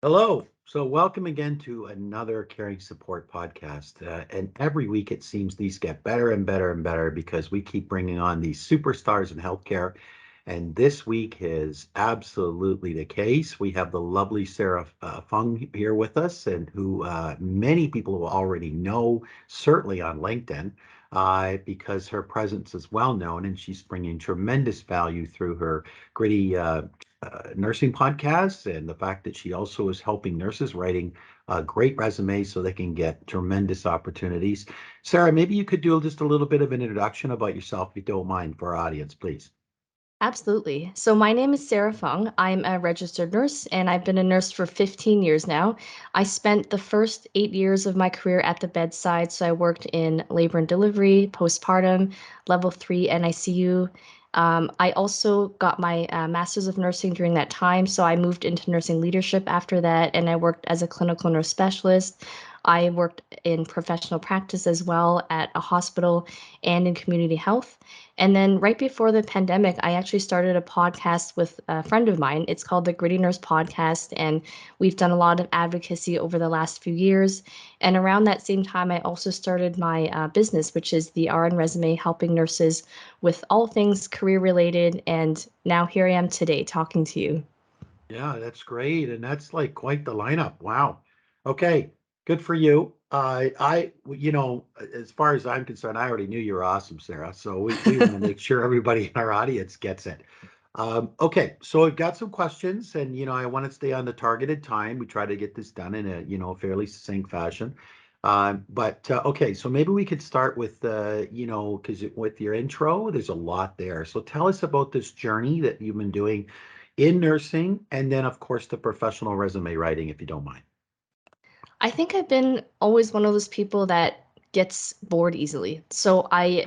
Hello. So, welcome again to another Caring Support podcast. And every week it seems these get better and better and better because we keep bringing on these superstars in healthcare. And this week is absolutely the case. We have the lovely Sara Fung here with us, and who many people will already know, certainly on LinkedIn, because her presence is well known and she's bringing tremendous value through her gritty nursing podcasts, and the fact that she also is helping nurses writing great resumes so they can get tremendous opportunities. Sara, maybe you could do just a little bit of an introduction about yourself, if you don't mind, for our audience, please. Absolutely. So my name is Sara Fung. I'm a registered nurse and I've been a nurse for 15 years now. I spent the first 8 years of my career at the bedside. So I worked in labor and delivery, postpartum, level 3 NICU. I also got my master's of nursing during that time. So I moved into nursing leadership after that and I worked as a clinical nurse specialist. I worked in professional practice as well at a hospital and in community health. And then right before the pandemic, I actually started a podcast with a friend of mine. It's called the Gritty Nurse Podcast, and we've done a lot of advocacy over the last few years. And around that same time, I also started my business, which is the RN Resume, helping nurses with all things career related. And now here I am today talking to you. Yeah, that's great. And that's like quite the lineup. Wow. Okay, good for you. As far as I'm concerned, I already knew you were awesome, Sara. So we want to make sure everybody in our audience gets it. Okay, so I've got some questions, and I want to stay on the targeted time. We try to get this done in a fairly succinct fashion. But okay, so maybe we could start with because with your intro, there's a lot there. So tell us about this journey that you've been doing in nursing, and then of course the professional resume writing, if you don't mind. I think I've been always one of those people that gets bored easily. So I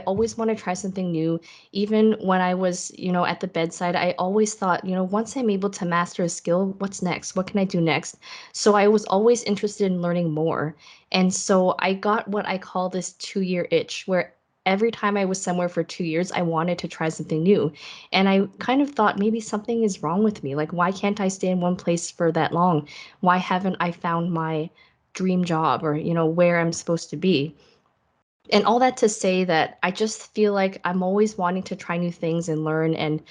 always want to try something new. Even when I was, at the bedside, I always thought, once I'm able to master a skill, what's next? What can I do next? So I was always interested in learning more. And so I got what I call this 2 year itch, where every time I was somewhere for 2 years, I wanted to try something new. And I kind of thought maybe something is wrong with me. Like, why can't I stay in one place for that long? Why haven't I found my dream job or, where I'm supposed to be? And all that to say that I just feel like I'm always wanting to try new things and learn. And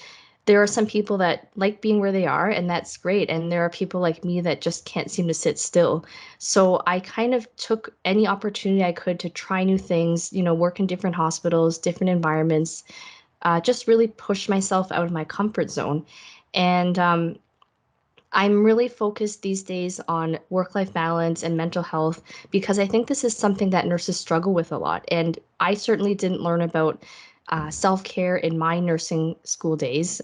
there are some people that like being where they are, and that's great. And there are people like me that just can't seem to sit still. So I kind of took any opportunity I could to try new things, work in different hospitals, different environments, just really push myself out of my comfort zone. And I'm really focused these days on work life balance and mental health because I think this is something that nurses struggle with a lot. And I certainly didn't learn about self care in my nursing school days.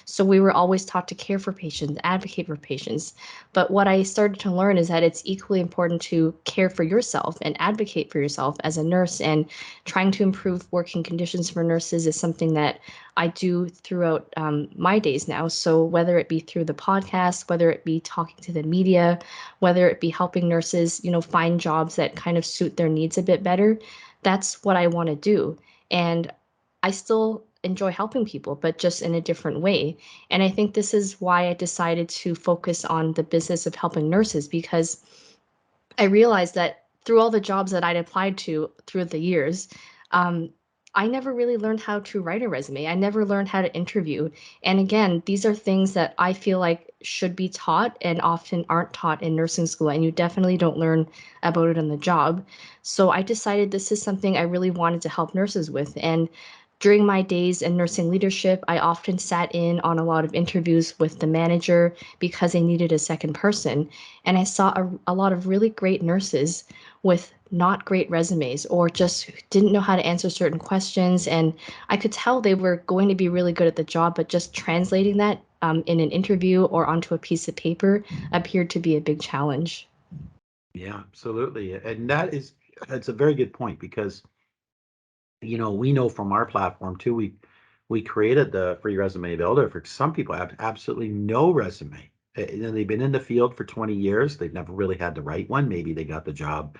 So we were always taught to care for patients, advocate for patients. But what I started to learn is that it's equally important to care for yourself and advocate for yourself as a nurse. And trying to improve working conditions for nurses is something that I do throughout my days now. So whether it be through the podcast, whether it be talking to the media, whether it be helping nurses, find jobs that kind of suit their needs a bit better, that's what I want to do. And I still enjoy helping people, but just in a different way. And I think this is why I decided to focus on the business of helping nurses because I realized that through all the jobs that I'd applied to through the years, um, I never really learned how to write a resume. I never learned how to interview. And again, these are things that I feel like should be taught and often aren't taught in nursing school. And you definitely don't learn about it on the job. So I decided this is something I really wanted to help nurses with. And during my days in nursing leadership, I often sat in on a lot of interviews with the manager because they needed a second person. And I saw a lot of really great nurses with not great resumes or just didn't know how to answer certain questions. And I could tell they were going to be really good at the job, but just translating that in an interview or onto a piece of paper appeared to be a big challenge. Yeah, absolutely. And that's a very good point because we know from our platform too, we created the free resume builder for some people have absolutely no resume. And they've been in the field for 20 years. They've never really had to write one. Maybe they got the job,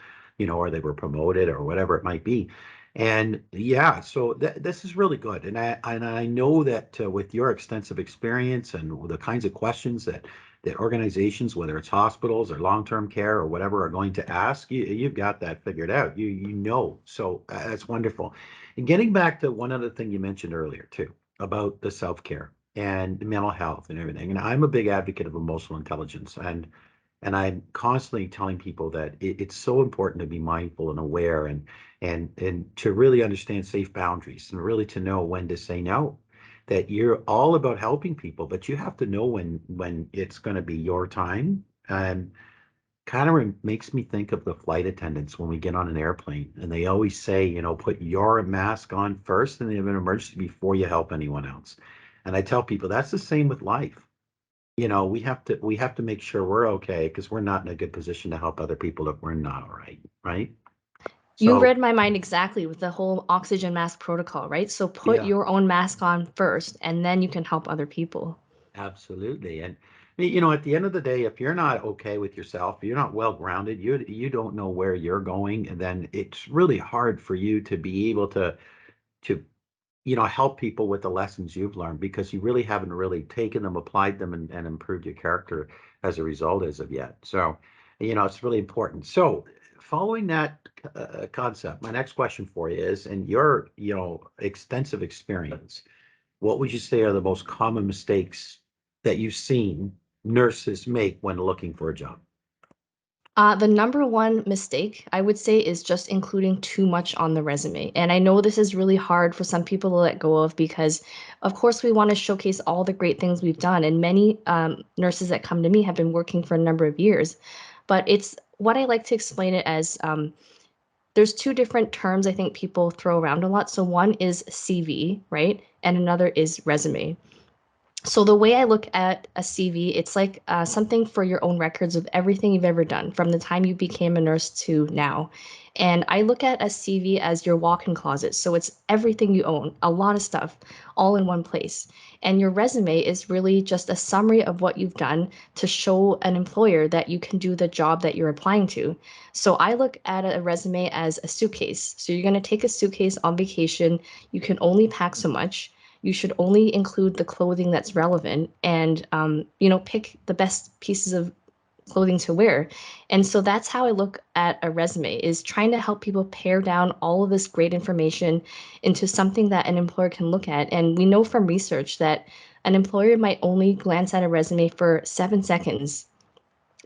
or they were promoted or whatever it might be. And yeah, so this is really good. And I know that with your extensive experience and the kinds of questions that that organizations, whether it's hospitals or long-term care or whatever, are going to ask, you've got that figured out. You know, so that's wonderful. And getting back to one other thing you mentioned earlier too, about the self-care and mental health and everything. And I'm a big advocate of emotional intelligence, and I'm constantly telling people that it's so important to be mindful and aware, and to really understand safe boundaries, and really to know when to say no. That you're all about helping people, but you have to know when it's going to be your time. And kind of makes me think of the flight attendants when we get on an airplane, and they always say, put your mask on first in the event of emergency before you help anyone else. And I tell people that's the same with life. We have to make sure we're okay, because we're not in a good position to help other people if we're not all right, right? You So read my mind exactly with the whole oxygen mask protocol, right? So put yeah, your own mask on first, and then you can help other people. absolutely. And at the end of the day, if you're not okay with yourself, you're not well grounded, you don't know where you're going, and then it's really hard for you to be able to help people with the lessons you've learned, because you really haven't really taken them, applied them, and improved your character as a result as of yet. So, it's really important. So, following that concept, my next question for you is, in your, extensive experience, what would you say are the most common mistakes that you've seen nurses make when looking for a job? The number one mistake I would say is just including too much on the resume. And I know this is really hard for some people to let go of because, of course, we want to showcase all the great things we've done. And many nurses that come to me have been working for a number of years. But it's what I like to explain it as there's two different terms I think people throw around a lot. So one is CV, right? And another is resume. So the way I look at a CV, it's like something for your own records of everything you've ever done from the time you became a nurse to now. And I look at a CV as your walk-in closet. So it's everything you own, a lot of stuff, all in one place. And your resume is really just a summary of what you've done to show an employer that you can do the job that you're applying to. So I look at a resume as a suitcase. So you're going to take a suitcase on vacation. You can only pack so much. You should only include the clothing that's relevant, and pick the best pieces of clothing to wear. And so that's how I look at a resume, is trying to help people pare down all of this great information into something that an employer can look at. And we know from research that an employer might only glance at a resume for 7 seconds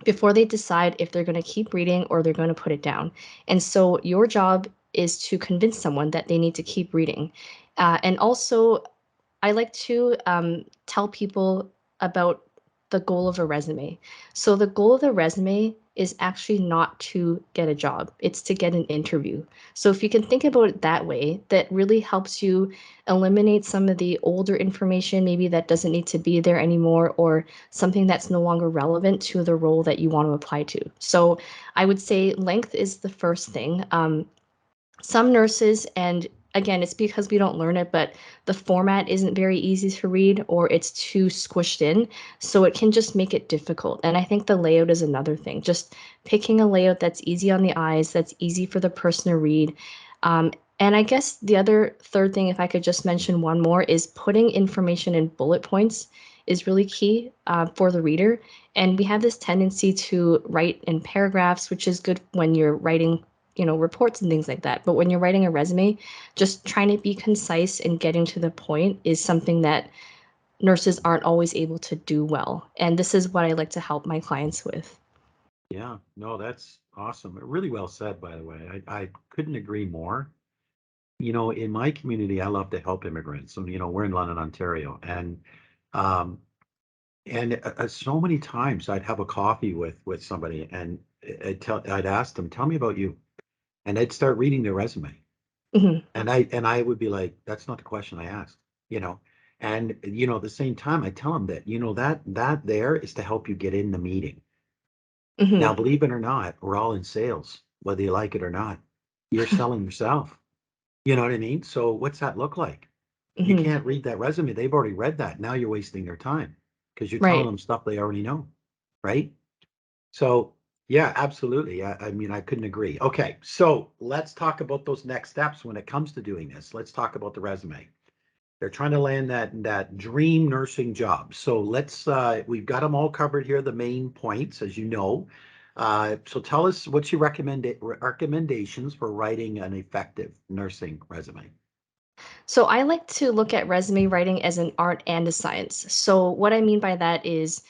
before they decide if they're going to keep reading or they're going to put it down. And so your job is to convince someone that they need to keep reading. And also, I like to tell people about the goal of a resume. So the goal of the resume is actually not to get a job, it's to get an interview. So if you can think about it that way, that really helps you eliminate some of the older information, maybe that doesn't need to be there anymore, or something that's no longer relevant to the role that you want to apply to. So I would say length is the first thing. Some nurses, and again, it's because we don't learn it, but the format isn't very easy to read, or it's too squished in, so it can just make it difficult. And I think the layout is another thing, just picking a layout that's easy on the eyes, that's easy for the person to read. And I guess the other third thing, if I could just mention one more, is putting information in bullet points is really key for the reader. And we have this tendency to write in paragraphs, which is good when you're writing reports and things like that. But when you're writing a resume, just trying to be concise and getting to the point is something that nurses aren't always able to do well. And this is what I like to help my clients with. Yeah, no, that's awesome. Really well said, by the way. I couldn't agree more. In my community, I love to help immigrants. And, we're in London, Ontario. Um, and so many times I'd have a coffee with somebody, and I'd ask them, tell me about you. And I'd start reading their resume. Hmm. And I would be like, that's not the question I asked, you know. And, at the same time, I tell them that, that there is to help you get in the meeting. Now, Hmm. believe it or not, we're all in sales, whether you like it or not. You're selling yourself. You know what I mean? So what's that look like? You Hmm. can't read that resume. They've already read that. Now you're wasting their time because you're telling Right. them stuff they already know, right? So yeah, absolutely. I mean, I couldn't agree. Okay, so let's talk about those next steps when it comes to doing this. Let's talk about the resume. They're trying to land that dream nursing job. So let's we've got them all covered here, the main points, as you know. So tell us what's your recommendations for writing an effective nursing resume. So I like to look at resume writing as an art and a science. So what I mean by that is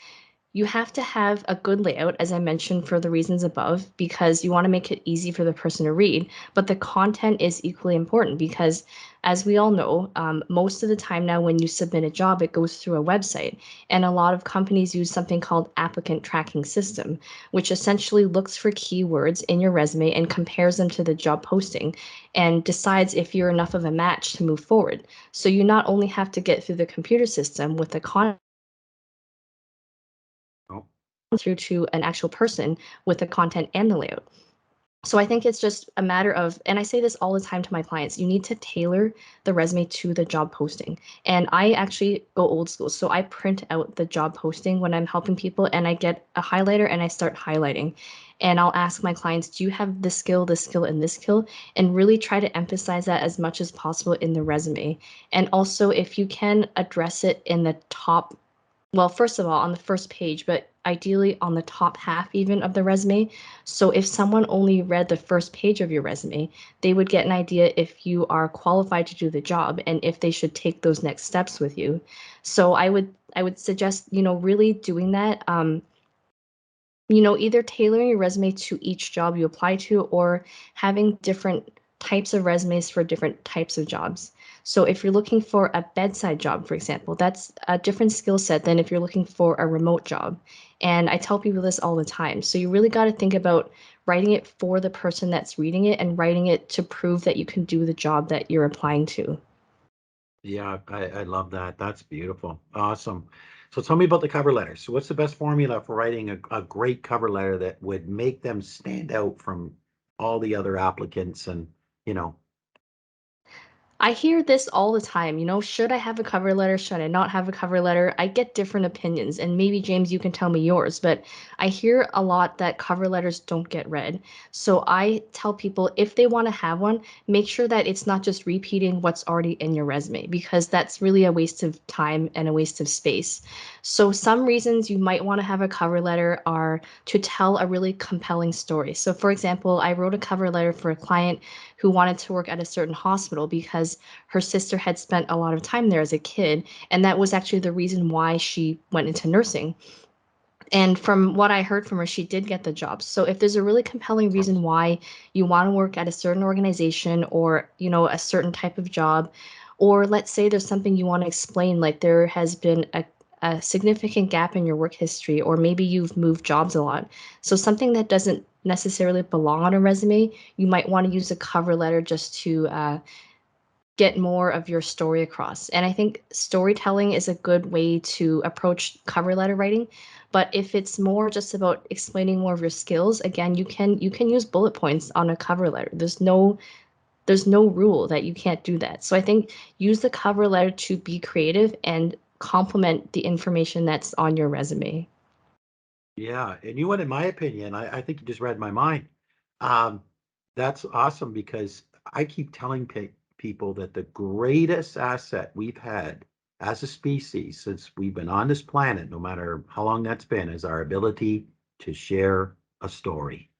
you have to have a good layout, as I mentioned, for the reasons above, because you want to make it easy for the person to read. But the content is equally important because, as we all know, most of the time now when you submit a job, it goes through a website. And a lot of companies use something called applicant tracking system, which essentially looks for keywords in your resume and compares them to the job posting and decides if you're enough of a match to move forward. So you not only have to get through the computer system with the content Oh, through to an actual person with the content and the layout. So I think it's just a matter of, and I say this all the time to my clients, you need to tailor the resume to the job posting. And I actually go old school. So I print out the job posting when I'm helping people and I get a highlighter and I start highlighting. And I'll ask my clients, do you have this skill, and this skill? And really try to emphasize that as much as possible in the resume. And also, if you can address it in the top, well, first of all, on the first page, but ideally on the top half even of the resume. So if someone only read the first page of your resume, they would get an idea if you are qualified to do the job and if they should take those next steps with you. So I would suggest, really doing that. Either tailoring your resume to each job you apply to or having different types of resumes for different types of jobs. So if you're looking for a bedside job, for example, that's a different skill set than if you're looking for a remote job. And I tell people this all the time. So you really got to think about writing it for the person that's reading it and writing it to prove that you can do the job that you're applying to. yeah, I love that. That's beautiful. Awesome. So tell me about the cover letter. So what's the best formula for writing a great cover letter that would make them stand out from all the other applicants and, you know, I hear this all the time, should I have a cover letter? Should I not have a cover letter? I get different opinions, and maybe James, you can tell me yours, but I hear a lot that cover letters don't get read. So I tell people if they want to have one, make sure that it's not just repeating what's already in your resume, because that's really a waste of time and a waste of space. So some reasons you might want to have a cover letter are to tell a really compelling story. So for example, I wrote a cover letter for a client who wanted to work at a certain hospital because her sister had spent a lot of time there as a kid. And that was actually the reason why she went into nursing. And from what I heard from her, she did get the job. So if there's a really compelling reason why you want to work at a certain organization or, a certain type of job, or let's say there's something you want to explain, like there has been a significant gap in your work history, or maybe you've moved jobs a lot. So something that doesn't necessarily belong on a resume, you might want to use a cover letter just to get more of your story across. And I think storytelling is a good way to approach cover letter writing. But if it's more just about explaining more of your skills, again, you can use bullet points on a cover letter. There's no rule that you can't do that. So I think use the cover letter to be creative and complement the information that's on your resume. yeah. And you know what, in my opinion, I think you just read my mind. Um, that's awesome because I keep telling people that the greatest asset we've had as a species since we've been on this planet, no matter how long that's been, is our ability to share a story.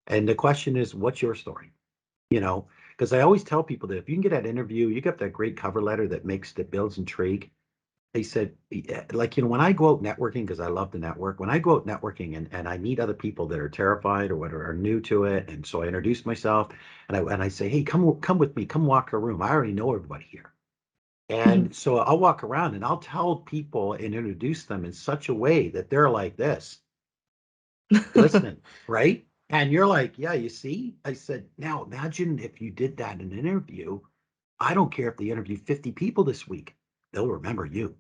And the question is, what's your story? You know, because I always tell people that if you can get that interview, you get that great cover letter that builds intrigue. They said, yeah, like, when I go out networking, because I love to network, when I go out networking and I meet other people that are terrified or what are new to it, and so I introduce myself and I say, hey, come with me, come walk a room. I already know everybody here. Mhm. And so I'll walk around and I'll tell people and introduce them in such a way that they're like this, listening, right? And you're like, yeah, you see? I said, now imagine if you did that in an interview. I don't care if they interview 50 people this week, they'll remember you,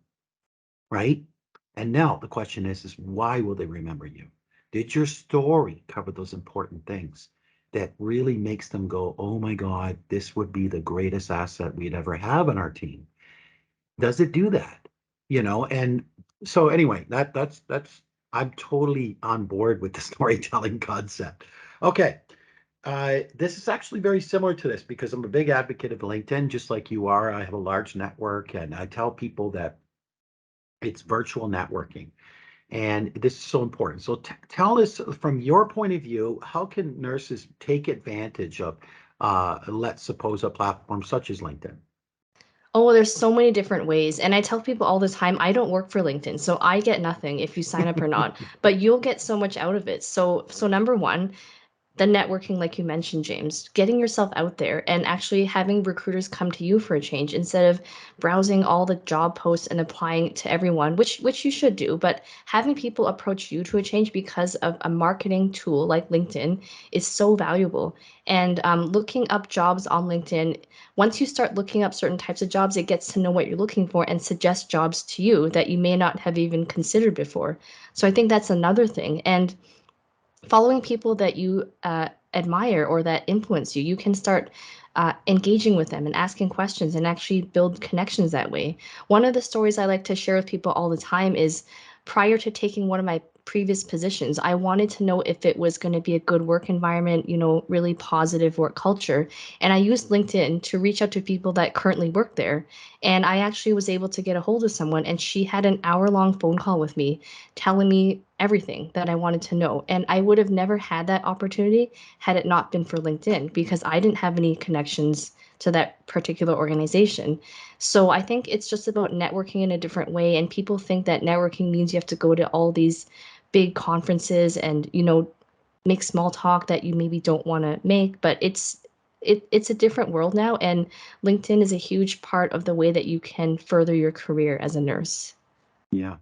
right? And now the question is why will they remember you? Did your story cover those important things that really makes them go, oh my God, this would be the greatest asset we'd ever have on our team? Does it do that? And so anyway, that's I'm totally on board with the storytelling concept. Okay. This is actually very similar to this because I'm a big advocate of LinkedIn, just like you are. I have a large network, and I tell people that it's virtual networking. And this is so important. So tell us from your point of view, how can nurses take advantage of, let's suppose, a platform such as LinkedIn? Oh, there's so many different ways. And I tell people all the time, I don't work for LinkedIn, so I get nothing if you sign up or not, but you'll get so much out of it. So number one, the networking, like you mentioned, James, getting yourself out there and actually having recruiters come to you for a change instead of browsing all the job posts and applying to everyone, which you should do, but having people approach you to a change because of a marketing tool like LinkedIn is so valuable. And looking up jobs on LinkedIn, once you start looking up certain types of jobs, it gets to know what you're looking for and suggest jobs to you that you may not have even considered before. So I think that's another thing. And following people that you admire or that influence you, you can start engaging with them and asking questions and actually build connections that way. One of the stories I like to share with people all the time is prior to taking one of my previous positions, I wanted to know if it was going to be a good work environment, really positive work culture. And I used LinkedIn to reach out to people that currently work there. And I actually was able to get a hold of someone, and she had an hour-long phone call with me telling me everything that I wanted to know. And I would have never had that opportunity had it not been for LinkedIn because I didn't have any connections to that particular organization. So I think it's just about networking in a different way. And people think that networking means you have to go to all these big conferences and, make small talk that you maybe don't want to make, but it's a different world now, and LinkedIn is a huge part of the way that you can further your career as a nurse. Yeah.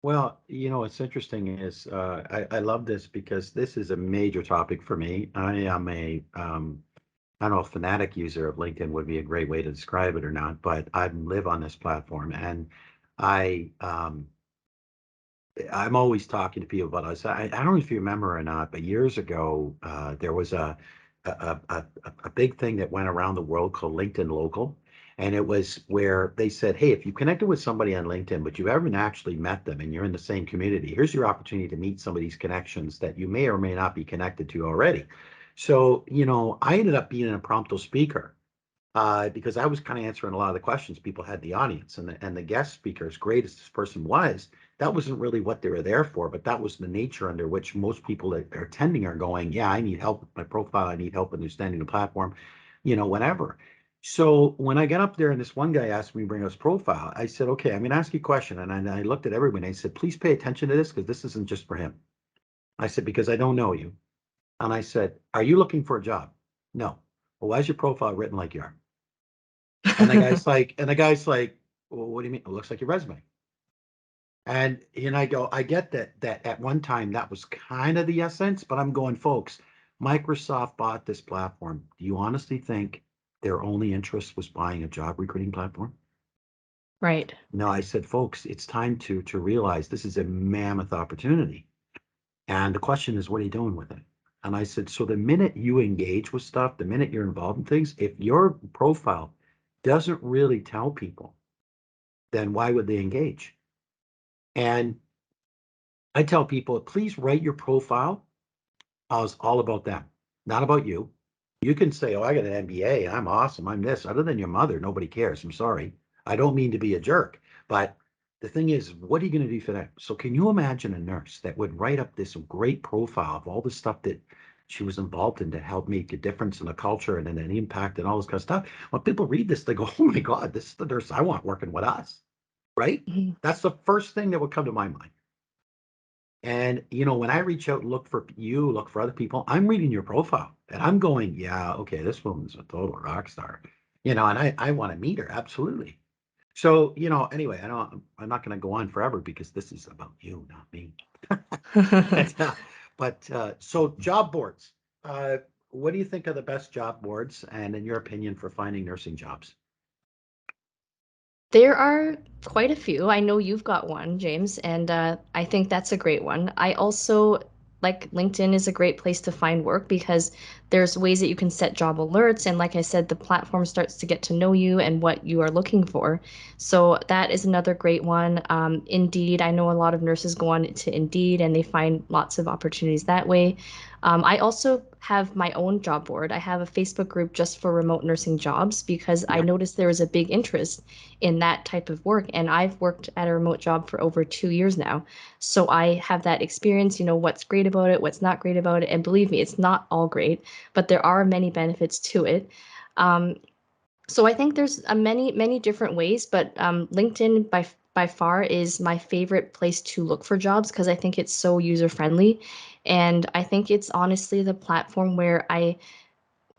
Well, what's interesting is I love this because this is a major topic for me. I am I don't know if fanatic user of LinkedIn would be a great way to describe it or not, but I live on this platform and I I'm always talking to people about us. I don't know if you remember or not, but years ago, there was a big thing that went around the world called LinkedIn Local. And it was where they said, hey, if you connected with somebody on LinkedIn, but you haven't actually met them and you're in the same community, here's your opportunity to meet some of these connections that you may or may not be connected to already. So, I ended up being an impromptu speaker because I was kind of answering a lot of the questions people had in the audience, and the guest speaker, as great as this person was, that wasn't really what they were there for, but that was the nature under which most people that are attending are going, yeah, I need help with my profile, I need help understanding the platform, whenever. So when I got up there and this one guy asked me to bring up his profile, I said, okay, I'm going to ask you a question. And I looked at everyone and I said, please pay attention to this because this isn't just for him. I said, because I don't know you. And I said, are you looking for a job? No. Well, why is your profile written like you are? And the guy's like, well, what do you mean? It looks like your resume. And I go, I get that at one time that was kind of the essence, but I'm going, folks, Microsoft bought this platform. Do you honestly think their only interest was buying a job recruiting platform? Right. No, I said, folks, it's time to realize this is a mammoth opportunity. And the question is, what are you doing with it? And I said, so the minute you engage with stuff, the minute you're involved in things, if your profile doesn't really tell people, then why would they engage? And I tell people, please write your profile as all about them, not about you. You can say, oh, I got an MBA, I'm awesome, I'm this. Other than your mother, nobody cares. I'm sorry. I don't mean to be a jerk, but the thing is, what are you going to do for them? So can you imagine a nurse that would write up this great profile of all the stuff that she was involved in to help make a difference in the culture and an impact and all this kind of stuff? When people read this, they go, oh my God, this is the nurse I want working with us, right? Mhm. That's the first thing that would come to my mind. And when I reach out and look for you, look for other people, I'm reading your profile and I'm going, yeah, okay, this woman's a total rock star. And I want to meet her, absolutely. So, anyway, I'm not going to go on forever because this is about you, not me. But so job boards. Uh, what do you think are the best job boards and in your opinion for finding nursing jobs? There are quite a few. I know you've got one, James, and I think that's a great one. I also like LinkedIn is a great place to find work because there's ways that you can set job alerts. And like I said, the platform starts to get to know you and what you are looking for. So that is another great one. Indeed, I know a lot of nurses go on to Indeed and they find lots of opportunities that way. I also have my own job board. I have a Facebook group just for remote nursing jobs because I Yeah. noticed there was a big interest in that type of work. And I've worked at a remote job for over 2 years now. So I have that experience, what's great about it, what's not great about it. And believe me, it's not all great, but there are many benefits to it. Um, so I think there's many different ways, but LinkedIn by far is my favorite place to look for jobs because I think it's so user friendly, and I think it's honestly the platform where I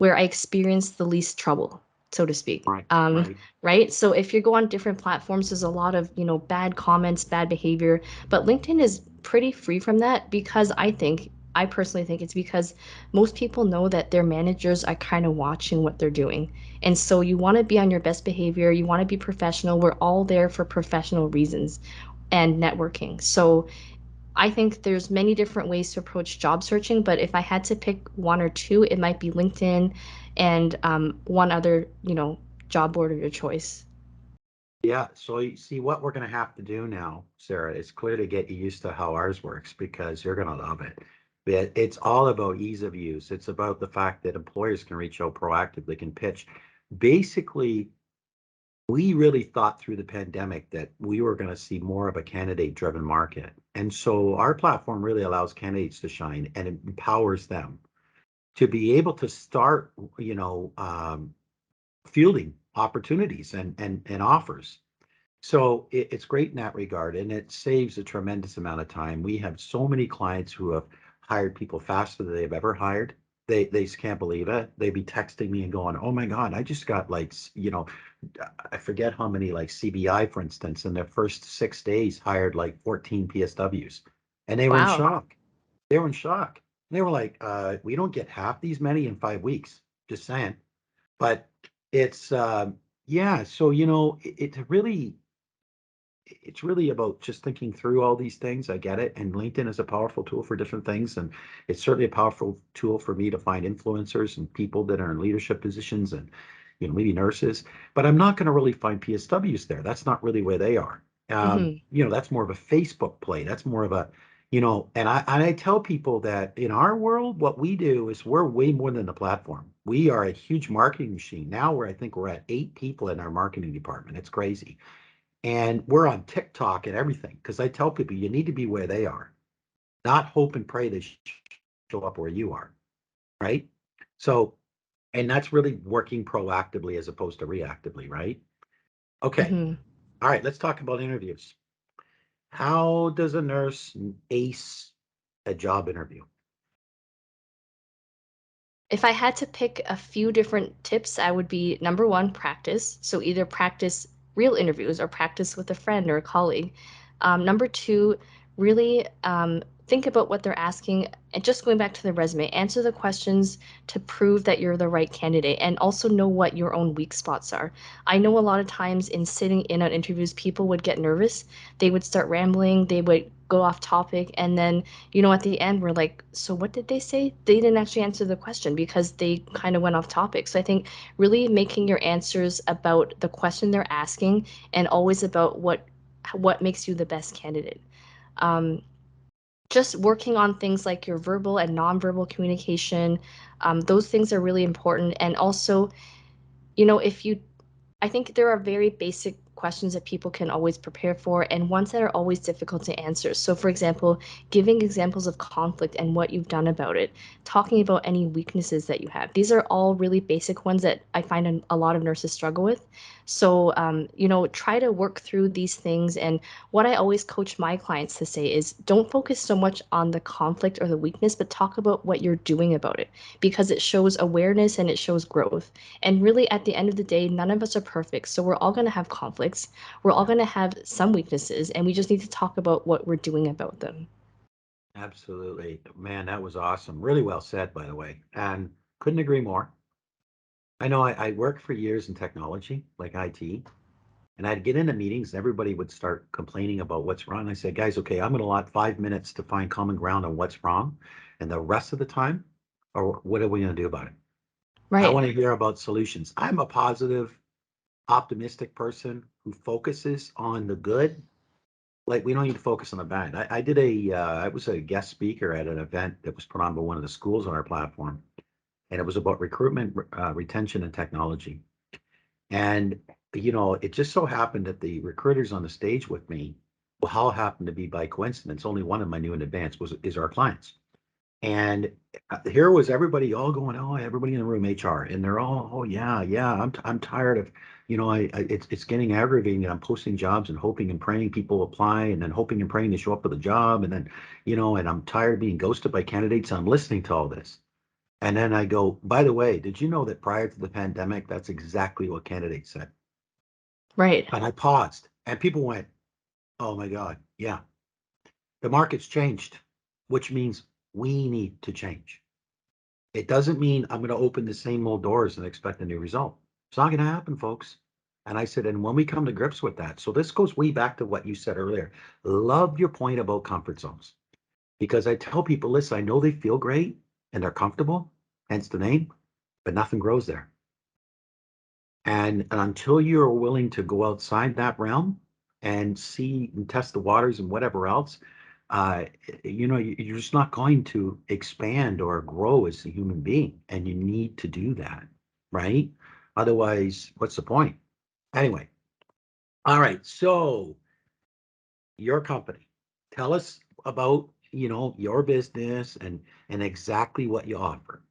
experience the least trouble, so to speak. Right. Right. Right? So if you go on different platforms, there's a lot of, bad comments, bad behavior, but LinkedIn is pretty free from that because I personally think it's because most people know that their managers are kind of watching what they're doing. And so you want to be on your best behavior, you want to be professional. We're all there for professional reasons and networking. So I think there's many different ways to approach job searching, but if I had to pick one or two, it might be LinkedIn and one other, job board of your choice. Yeah, so you see what we're going to have to do now, Sarah, is clear to get you used to how ours works because you're going to love it. It's all about ease of use. It's about the fact that employers can reach out proactively, can pitch. Basically, we really thought through the pandemic that we were going to see more of a candidate-driven market. And so our platform really allows candidates to shine and it empowers them to be able to start, fielding opportunities and offers. So it's great in that regard, and it saves a tremendous amount of time. We have so many clients who have hired people faster than they've ever hired. They just can't believe it. They'd be texting me and going, "Oh my God, I just got like, I forget how many like CBI, for instance, in their first 6 days hired like 14 PSWs, and they were in Wow. shock. They were in shock. They were like, "We don't get half these many in 5 weeks." Just saying. But it's yeah. So it's really about just thinking through all these things. I get it. And LinkedIn is a powerful tool for different things. And it's certainly a powerful tool for me to find influencers and people that are in leadership positions and, maybe nurses. But I'm not going to really find PSWs there. That's not really where they are. Hmm. That's more of a Facebook play. That's more of a, and I tell people that in our world, what we do is we're way more than a platform. We are a huge marketing machine. Now I think we're at 8 people in our marketing department. It's crazy. And we're on TikTok and everything because I tell people you need to be where they are, not hope and pray they show up where you are, right? So, and that's really working proactively as opposed to reactively, right? Okay. Hmm. All right. Let's talk about interviews. How does a nurse ace a job interview? If I had to pick a few different tips, I would be number one, practice. So either practice real interviews or practice with a friend or a colleague. Number two, really think about what they're asking. And just going back to the resume, answer the questions to prove that you're the right candidate and also know what your own weak spots are. I know a lot of times in sitting in on interviews, people would get nervous. They would start rambling, they would go off topic, and then at the end, we're like, so what did they say? They didn't actually answer the question because they kind of went off topic. So I think really making your answers about the question they're asking and always about what makes you the best candidate. Um, just working on things like your verbal and nonverbal communication, those things are really important. And also, if you I think there are very basic questions that people can always prepare for and ones that are always difficult to answer. So, for example, giving examples of conflict and what you've done about it, talking about any weaknesses that you have. These are all really basic ones that I find a lot of nurses struggle with. So, try to work through these things. And what I always coach my clients to say is don't focus so much on the conflict or the weakness, but talk about what you're doing about it because it shows awareness and it shows growth. And really, at the end of the day, none of us are perfect. So we're all going to have conflicts. We're all Yeah, going to have some weaknesses, and we just need to talk about what we're doing about them. absolutely. Man, that was awesome. Really well said, by the way. And couldn't agree more. I know I worked for years in technology, like IT, and I'd get into meetings and everybody would start complaining about what's wrong. I said, guys, okay, I'm going to allot 5 minutes to find common ground on what's wrong. And the rest of the time, or what are we going to do about it? I Right. want to hear about solutions. I'm a positive, optimistic person who focuses on the good. Like we don't need to focus on the bad. I was a guest speaker at an event that was put on by one of the schools on our platform. and it was about recruitment, retention, and technology. And it just so happened that the recruiters on the stage with me, well, how happened to be by coincidence, only one of my new in advance was is our clients. And here was everybody all going, oh, everybody in the room, HR, and they're all, oh yeah, yeah, I'm tired of, it's getting aggravating. I'm posting jobs and hoping and praying people apply, and then hoping and praying they show up for the job, and then, and I'm tired of being ghosted by candidates. I'm listening to all this, and then I go, by the way, did you know that prior to the pandemic, that's exactly what candidates said? Right. And I paused, and people went, oh my God, yeah, the market's changed, which means we need to change. It doesn't mean I'm going to open the same old doors and expect a new result. It's not going to happen, folks. And I said, and when we come to grips with that, so this goes way back to what you said earlier. Love your point about comfort zones, because I tell people, listen, I know they feel great and they're comfortable, hence the name, but nothing grows there. And until you're willing to go outside that realm and see and test the waters and whatever else, uh, you're just not going to expand or grow as a human being. And you need to do that, right? Otherwise, what's the point? Anyway, all right. So your company, tell us about, your business and exactly what you offer.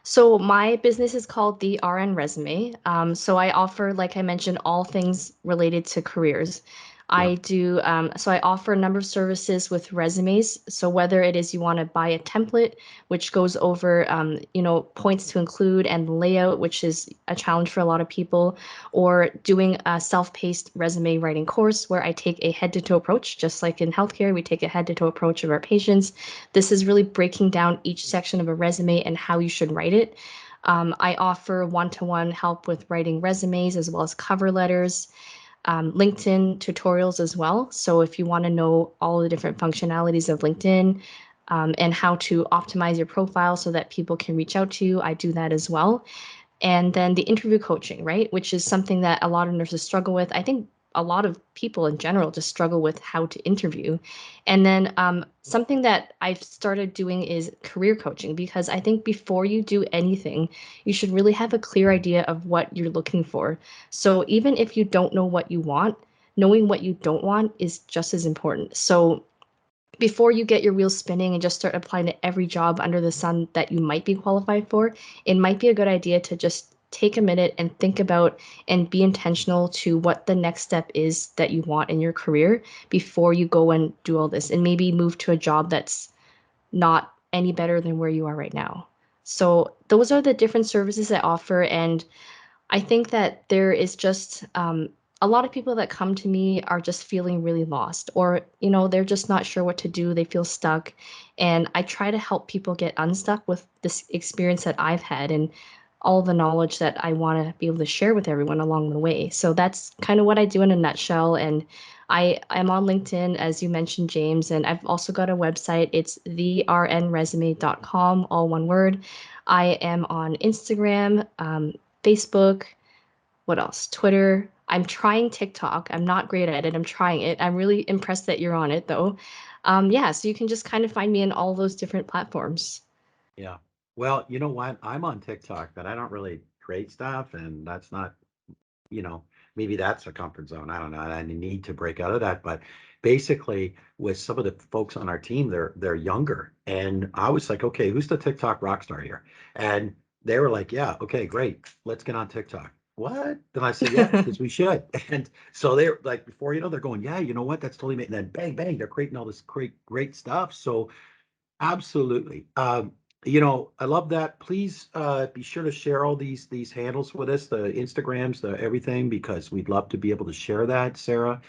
So my business is called the RN Resume. So I offer, like I mentioned, all things related to careers. Yeah. So I offer a number of services with resumes. So whether it is you want to buy a template, which goes over, points to include and layout, which is a challenge for a lot of people, or doing a self-paced resume writing course where I take a head-to-toe approach, just like in healthcare, we take a head-to-toe approach of our patients. This is really breaking down each section of a resume and how you should write it. I offer one-to-one help with writing resumes as well as cover letters, LinkedIn tutorials as well. So if you want to know all the different functionalities of LinkedIn and how to optimize your profile so that people can reach out to you, I do that as well. And then the interview coaching, right? Which is something that a lot of nurses struggle with. I think a lot of people in general just struggle with how to interview. And then something that I've started doing is career coaching, because I think before you do anything, you should really have a clear idea of what you're looking for. So even if you don't know what you want, knowing what you don't want is just as important. So before you get your wheels spinning and just start applying to every job under the sun that you might be qualified for, it might be a good idea to just take a minute and think about and be intentional to what the next step is that you want in your career before you go and do all this and maybe move to a job that's not any better than where you are right now. So those are the different services I offer, and I think that there is just a lot of people that come to me are just feeling really lost, or, they're just not sure what to do. They feel stuck. And I try to help people get unstuck with this experience that I've had and all the knowledge that I want to be able to share with everyone along the way. So that's kind of what I do in a nutshell. And I'm on LinkedIn, as you mentioned, James, and I've also got a website. It's thernresume.com, all one word. I am on Instagram, Facebook, what else? Twitter. I'm trying TikTok. I'm not great at it. I'm trying it. I'm really impressed that you're on it though. Yeah, so you can just kind of find me in all those different platforms. Yeah. Well, you know what? I'm on TikTok, but I don't really create stuff, and that's not, you know, maybe that's a comfort zone. I don't know. I need to break out of that. But basically, with some of the folks on our team, they're younger, and I was like, okay, who's the TikTok rock star here? And they were like, yeah, okay, great, let's get on TikTok. What? Then I said, yeah, because we should. And so they're like, before you know, they're going, yeah, you know what? That's totally. And then bang, bang, they're creating all this great stuff. So absolutely. I love that. Please be sure to share all these handles with us, the Instagrams, the everything, because we'd love to be able to share that, Sarah.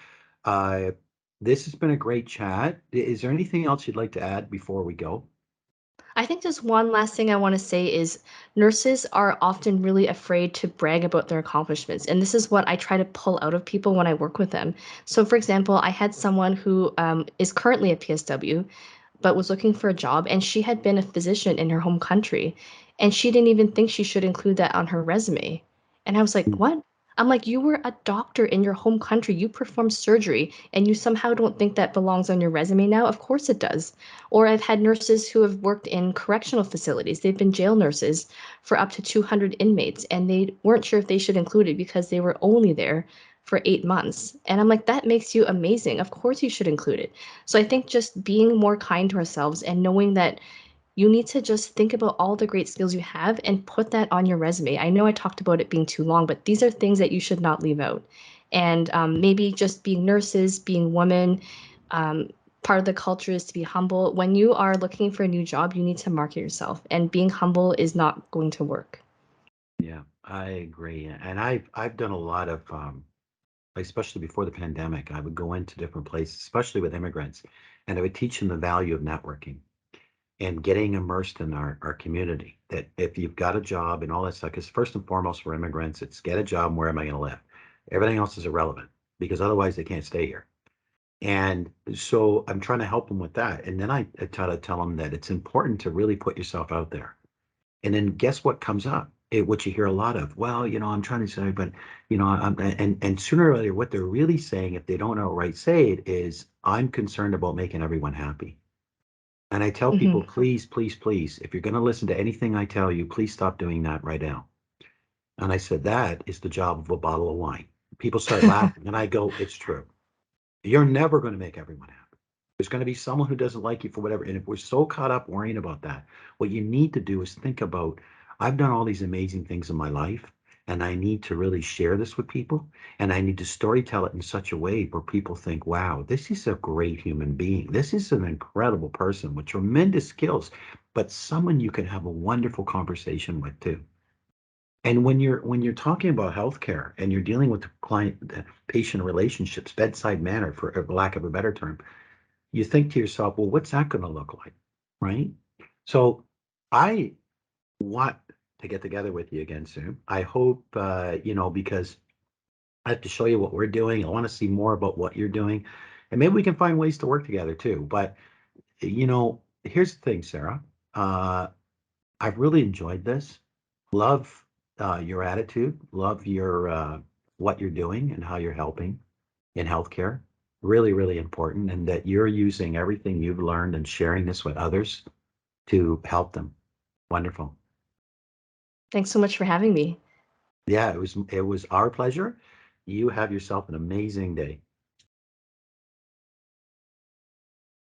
Uh, this has been a great chat. Is there anything else you'd like to add before we go? I think just one last thing I want to say is nurses are often really afraid to brag about their accomplishments. And this is what I try to pull out of people when I work with them. So, for example, I had someone who is currently a PSW, but was looking for a job, and she had been a physician in her home country, and she didn't even think she should include that on her resume. And I was like, Mm. what? I'm like, you were a doctor in your home country. You performed surgery, and you somehow don't think that belongs on your resume now? Of course it does. Or I've had nurses who have worked in correctional facilities. They've been jail nurses for up to 200 inmates, and they weren't sure if they should include it because they were only there for 8 months. And I'm like, that makes you amazing. Of course you should include it. So I think just being more kind to ourselves and knowing that you need to just think about all the great skills you have and put that on your resume. I know I talked about it being too long, but these are things that you should not leave out. And maybe just being nurses, being women, um, part of the culture is to be humble. When you are looking for a new job, you need to market yourself, and being humble is not going to work. Yeah, I agree. And I've done a lot of especially before the pandemic, I would go into different places, especially with immigrants, and I would teach them the value of networking and getting immersed in our community. That if you've got a job and all that stuff, because first and foremost for immigrants, it's get a job and where am I going to live? Everything else is irrelevant because otherwise they can't stay here. And so I'm trying to help them with that. And then I try to tell them that it's important to really put yourself out there. And then guess what comes up? What you hear a lot of. Well, I'm trying to say, but and sooner or later, what they're really saying, if they don't outright say it, is I'm concerned about making everyone happy. And I tell Hmm. people, please, please, please, if you're going to listen to anything I tell you, please stop doing that right now. And I said, that is the job of a bottle of wine. People start laughing, and I go, it's true. You're never going to make everyone happy. There's going to be someone who doesn't like you for whatever. And if we're so caught up worrying about that, what you need to do is think about, I've done all these amazing things in my life, and I need to really share this with people. And I need to story tell it in such a way where people think, wow, this is a great human being. This is an incredible person with tremendous skills, but someone you can have a wonderful conversation with too. And when you're talking about healthcare and you're dealing with the client the patient relationships, bedside manner, for lack of a better term, you think to yourself, well, what's that going to look like? Right. So I want to get together with you again soon. I hope, because I have to show you what we're doing. I want to see more about what you're doing. And maybe we can find ways to work together too. But, here's the thing, Sarah. Uh, I've really enjoyed this. Love your attitude. Love your what you're doing and how you're helping in healthcare. Really, really important, and that you're using everything you've learned and sharing this with others to help them. Wonderful. Thanks so much for having me. Yeah, it was our pleasure. You have yourself an amazing day.